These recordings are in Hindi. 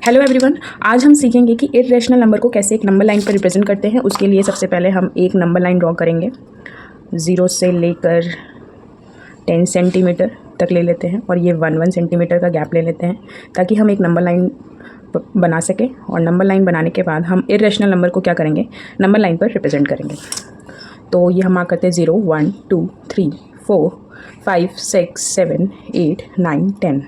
हेलो एवरीवन, आज हम सीखेंगे कि इर्रेशनल नंबर को कैसे एक नंबर लाइन पर रिप्रेजेंट करते हैं। उसके लिए सबसे पहले हम एक नंबर लाइन ड्रॉ करेंगे। 0 से लेकर 10 सेंटीमीटर तक ले लेते हैं और ये 1 सेंटीमीटर का गैप ले लेते हैं ताकि हम एक नंबर लाइन बना सकें। और नंबर लाइन बनाने के बाद हम इर्रेशनल नंबर को क्या करेंगे, नंबर लाइन पर रिप्रेजेंट करेंगे। तो ये हम मार्क करते हैं 0 1 2 3 4 5 6 7 8 9 10।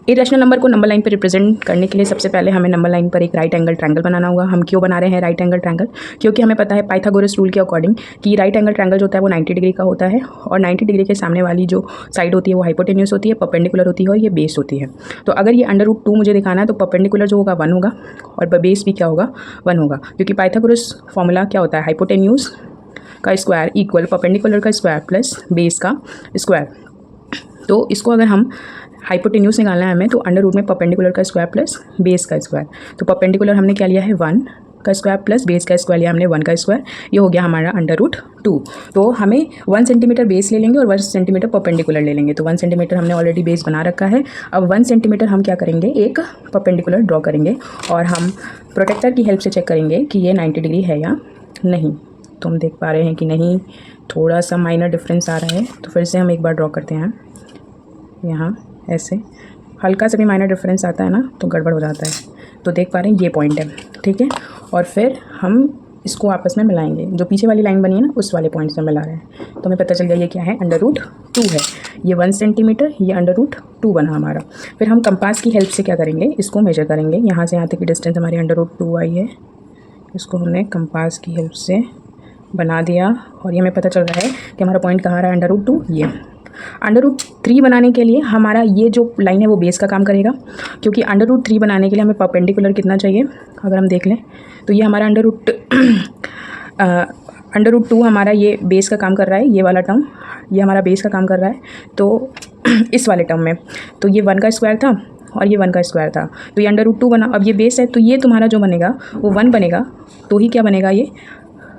इरेशनल नंबर को नंबर लाइन पर रिप्रेजेंट करने के लिए सबसे पहले हमें नंबर लाइन पर एक राइट एंगल ट्रायंगल बनाना होगा। हम क्यों बना रहे हैं राइट एंगल ट्रायंगल? क्योंकि हमें पता है पाइथागोरस रूल के अकॉर्डिंग कि राइट एंगल ट्रायंगल जो होता है वो 90 डिग्री का होता है और 90 डिग्री के सामने वाली जो साइड होती है वो हाइपोटेन्यूस होती है, परपेंडिकुलर होती है और ये बेस होती है। तो अगर ये √2 मुझे दिखाना है तो परपेंडिकुलर जो होगा 1 होगा और बेस भी क्या होगा, 1 होगा। क्योंकि पाइथागोरस फॉर्मूला क्या होता है, हाइपोटेन्यूस का स्क्वायर इक्वल परपेंडिकुलर का स्क्वायर प्लस बेस का स्क्वायर। तो इसको अगर हम हाइपोटेन्यूस निकालना है हमें तो √रूट में परपेंडिकुलर का स्क्वायर प्लस बेस का स्क्वायर। तो परपेंडिकुलर हमने क्या लिया है 1 का स्क्वायर प्लस बेस का स्क्वायर लिया हमने 1 का स्क्वायर, ये हो गया हमारा √2। तो हमें 1 सेंटीमीटर बेस ले लेंगे और 1 सेंटीमीटर परपेंडिकुलर ले लेंगे। तो 1 सेंटीमीटर हमने ऑलरेडी बेस बना रखा है। अब 1 सेंटीमीटर हम क्या करेंगे, एक परपेंडिकुलर ड्रॉ करेंगे और हम प्रोटेक्टर की हेल्प से चेक करेंगे कि ये 90 डिग्री है या नहीं। तो हम देख पा रहे हैं कि नहीं, थोड़ा सा माइनर डिफरेंस आ रहा है। तो फिर से हम एक बार ड्रॉ करते हैं। यहाँ ऐसे हल्का सा भी माइनर डिफरेंस आता है ना तो गड़बड़ हो जाता है। तो देख पा रहे हैं ये पॉइंट है, ठीक है। और फिर हम इसको आपस में मिलाएंगे, जो पीछे वाली लाइन बनी है ना उस वाले पॉइंट से मिला रहे हैं। तो हमें पता चल गया ये क्या है, √2 है। ये 1 सेंटीमीटर, ये √2 बना हमारा। फिर हम कंपास की हेल्प से क्या करेंगे, इसको मेजर करेंगे। यहाँ से यहाँ तक की डिस्टेंस हमारी √2 आई है, इसको हमने कंपास की हेल्प से बना दिया और ये हमें पता चल रहा है कि हमारा पॉइंट कहाँ रहा है, √2 ये। √3 बनाने के लिए हमारा ये जो लाइन है वो बेस का काम करेगा, क्योंकि √3 बनाने के लिए हमें परपेंडिकुलर कितना चाहिए, अगर हम देख लें तो ये हमारा √2 हमारा ये बेस का काम कर रहा है। ये वाला टर्म ये हमारा बेस का काम कर रहा है। तो इस वाले टर्म में तो ये 1 का स्क्वायर था और ये 1 का स्क्वायर था, तो ये √2 बना। अब ये बेस है तो ये तुम्हारा जो बनेगा वो 1 बनेगा, तो ही क्या बनेगा, ये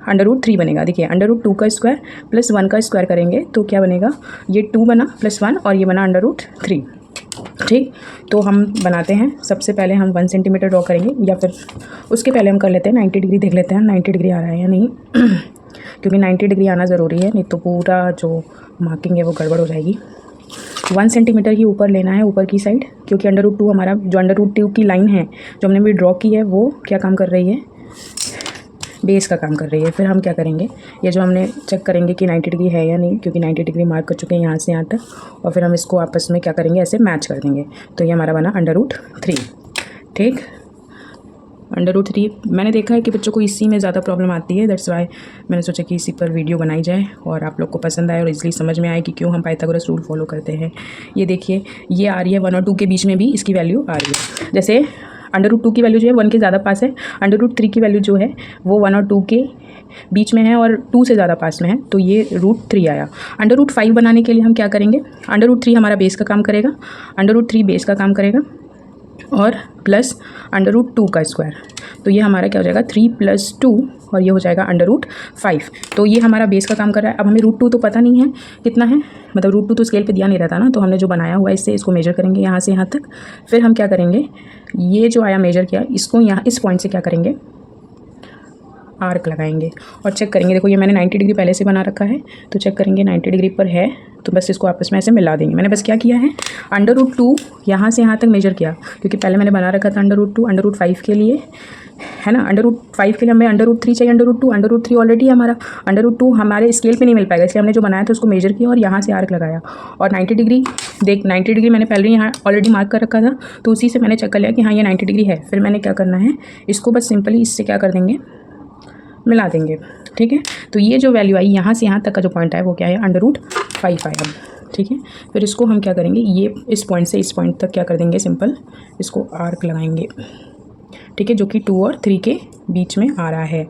√3 बनेगा। देखिए √2 का स्क्वायर प्लस 1 का स्क्वायर करेंगे तो क्या बनेगा, ये 2 बना प्लस 1 और ये बना √3, ठीक। तो हम बनाते हैं, सबसे पहले हम 1 सेंटीमीटर ड्रॉ करेंगे या फिर उसके पहले हम कर लेते हैं 90 डिग्री, देख लेते हैं 90 डिग्री आ रहा है या नहीं क्योंकि 90 डिग्री आना ज़रूरी है, नहीं तो पूरा जो मार्किंग है वो गड़बड़ हो जाएगी। 1 सेंटीमीटर ही ऊपर लेना है, ऊपर की साइड, क्योंकि √2 हमारा जो √2 की लाइन है जो हमने भी ड्रॉ की है वो क्या काम कर रही है, बेस का काम कर रही है। फिर हम क्या करेंगे, ये जो हमने चेक करेंगे कि 90 डिग्री है या नहीं, क्योंकि 90 डिग्री मार्क कर चुके हैं यहाँ से यहाँ तक, और फिर हम इसको आपस में क्या करेंगे, ऐसे मैच कर देंगे। तो ये हमारा बना √3, ठीक। √3 मैंने देखा है कि बच्चों को इसी में ज़्यादा प्रॉब्लम आती है, दैट्स वाई मैंने सोचा कि इसी पर वीडियो बनाई जाए और आप लोग को पसंद आए और इजली समझ में आए कि क्यों हम पाइथागोरस रूल फॉलो करते हैं। ये देखिए ये आ रही है 1 और 2 के बीच में भी इसकी वैल्यू आ रही है। जैसे √2 की वैल्यू जो है 1 के ज़्यादा पास है, √3 की वैल्यू जो है वो 1 और 2 के बीच में है और 2 से ज़्यादा पास में है, तो ये √3 आया। √5 बनाने के लिए हम क्या करेंगे, √3 हमारा बेस का काम करेगा, √3 बेस का काम करेगा और प्लस √2 का स्क्वायर। तो ये हमारा क्या हो जाएगा 3 + 2 और ये हो जाएगा √5। तो ये हमारा बेस का काम कर रहा है। अब हमें √2 तो पता नहीं है कितना है, मतलब √2 तो स्केल पे दिया नहीं रहता ना, तो हमने जो बनाया हुआ है इससे इसको मेजर करेंगे यहाँ से यहाँ तक। फिर हम क्या करेंगे, ये जो आया मेजर किया इसको यहाँ इस पॉइंट से क्या करेंगे, आर्क लगाएंगे और चेक करेंगे। देखो ये मैंने 90 डिग्री पहले से बना रखा है, तो चेक करेंगे 90 डिग्री पर है तो बस इसको आपस में ऐसे मिला देंगे। मैंने बस क्या किया है, √2 यहाँ से यहाँ तक मेजर किया, क्योंकि पहले मैंने बना रखा था √2 √5 के लिए, है ना। √5 के लिए हमें √3 चाहिए, √3 ऑलरेडी हमारा, √2 हमारे स्केल पे नहीं मिल पाएगा, इसलिए हमने जो बनाया था उसको मेजर किया और यहाँ से आर्क लगाया। और 90 डिग्री देख 90 डिग्री मैंने पहले यहाँ ऑलरेडी मार्क कर रखा था, तो उसी से मैंने चेक कर लिया कि हाँ ये 90 डिग्री है। फिर मैंने क्या करना है, इसको बस सिंपली इससे क्या कर देंगे, मिला देंगे, ठीक है। तो ये जो वैल्यू आई यहाँ से यहाँ तक का जो पॉइंट है वो क्या है, √5 आया, ठीक है। फिर इसको हम क्या करेंगे, ये इस पॉइंट से इस पॉइंट तक क्या कर देंगे, सिंपल इसको आर्क लगाएंगे, ठीक है, जो कि 2 और 3 के बीच में आ रहा है,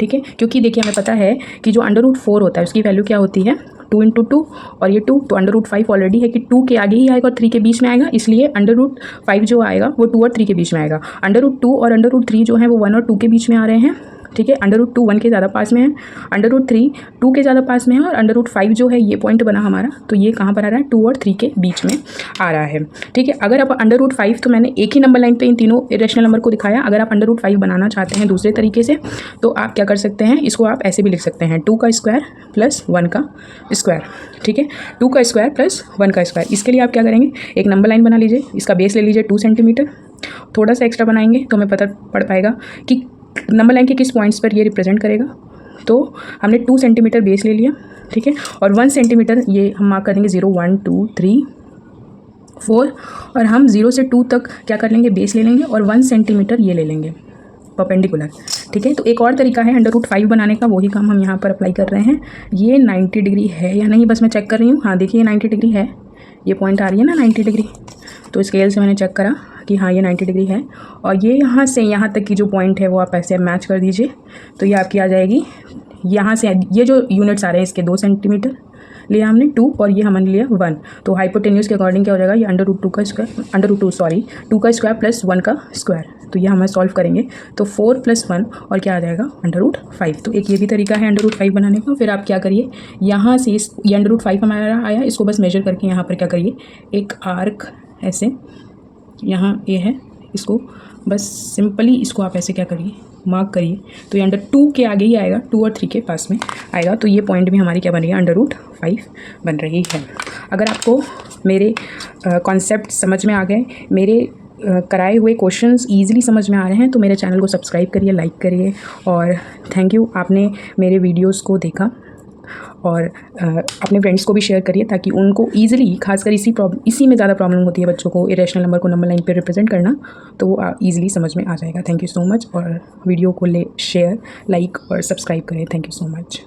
ठीक है। क्योंकि देखिए हमें पता है कि जो √4 होता है उसकी वैल्यू क्या होती है, 2 × 2 और ये 2, तो √5 ऑलरेडी है कि 2 के आगे ही आएगा और 3 के बीच में आएगा, इसलिए √5 जो आएगा वो 2 और 3 के बीच में आएगा। √2 और √3 जो है वो 1 और 2 के बीच में आ रहे हैं, ठीक है। √2 1 के ज़्यादा पास में है, √3 2 के ज़्यादा पास में है, और √5 जो है ये पॉइंट बना हमारा, तो ये कहाँ पर आ रहा है, 2 और 3 के बीच में आ रहा है। ठीक है। अगर आप √5, तो मैंने एक ही नंबर लाइन पे इन तीनों इरेशनल नंबर को दिखाया। अगर आप √5 बनाना चाहते हैं दूसरे तरीके से, तो आप क्या कर सकते हैं, इसको आप ऐसे भी लिख सकते हैं, 2 का स्क्वायर प्लस 1 का स्क्वायर। ठीक है, 2 का स्क्वायर प्लस 1 का स्क्वायर। इसके लिए आप क्या करेंगे, एक नंबर लाइन बना लीजिए, इसका बेस ले लीजिए 2 सेंटीमीटर, थोड़ा सा एक्स्ट्रा बनाएंगे तो हमें पता पड़ पाएगा कि नंबर लाइन के किस पॉइंट्स पर ये रिप्रेजेंट करेगा। तो हमने 2 सेंटीमीटर बेस ले लिया। ठीक है, और 1 सेंटीमीटर ये हम मार्क कर देंगे 0 1 2 3 4, और हम 0 से 2 तक क्या कर लेंगे, बेस ले लेंगे, और 1 सेंटीमीटर ये ले लेंगे परपेंडिकुलर। ठीक है, तो एक और तरीका है √5 बनाने का, वही काम हम यहाँ पर अप्लाई कर रहे हैं। ये 90 डिग्री है या नहीं, बस मैं चेक कर रही हूँ। हाँ देखिए, ये 90 डिग्री है, ये पॉइंट आ रही है ना 90 डिग्री। तो स्केल से मैंने चेक करा कि हाँ ये 90 डिग्री है, और ये यहाँ से यहाँ तक की जो पॉइंट है वो आप ऐसे मैच कर दीजिए, तो ये आपकी आ जाएगी। यहाँ से ये जो यूनिट्स आ रहे हैं इसके 2 सेंटीमीटर लिया हमने, 2, और ये हमने लिया 1। तो हाइपोटेन्यूज के अकॉर्डिंग क्या हो जाएगा, ये √2 का स्क्वायर, √2 का स्क्वायर प्लस 1 का स्क्वायर। तो ये हम सॉल्व करेंगे, तो 4 + 1 और क्या आ जाएगा, √5। तो एक ये भी तरीका है √5 बनाने का। फिर आप क्या करिए, यहाँ से इस ये √5 हमारा आया, इसको बस मेजर करके यहाँ पर क्या करिए, एक आर्क ऐसे यहाँ ये है, इसको बस सिंपली इसको आप ऐसे क्या करिए, मार्क करिए। तो ये √2 के आगे ही आएगा, 2 और 3 के पास में आएगा। तो ये पॉइंट भी हमारी क्या बन रही है, √5 बन रही है। अगर आपको मेरे कॉन्सेप्ट समझ में आ गए, मेरे कराए हुए क्वेश्चंस ईजिली समझ में आ रहे हैं, तो मेरे चैनल को सब्सक्राइब करिए, लाइक करिए, और थैंक यू आपने मेरे वीडियोस को देखा। और अपने फ्रेंड्स को भी शेयर करिए, ताकि उनको ईजिली, खासकर इसी में ज़्यादा प्रॉब्लम होती है बच्चों को इरेशनल नंबर को नंबर लाइन पे रिप्रेजेंट करना, तो वो ईजिली समझ में आ जाएगा। थैंक यू सो मच, और वीडियो को शेयर, लाइक और सब्सक्राइब करें। Thank you so much.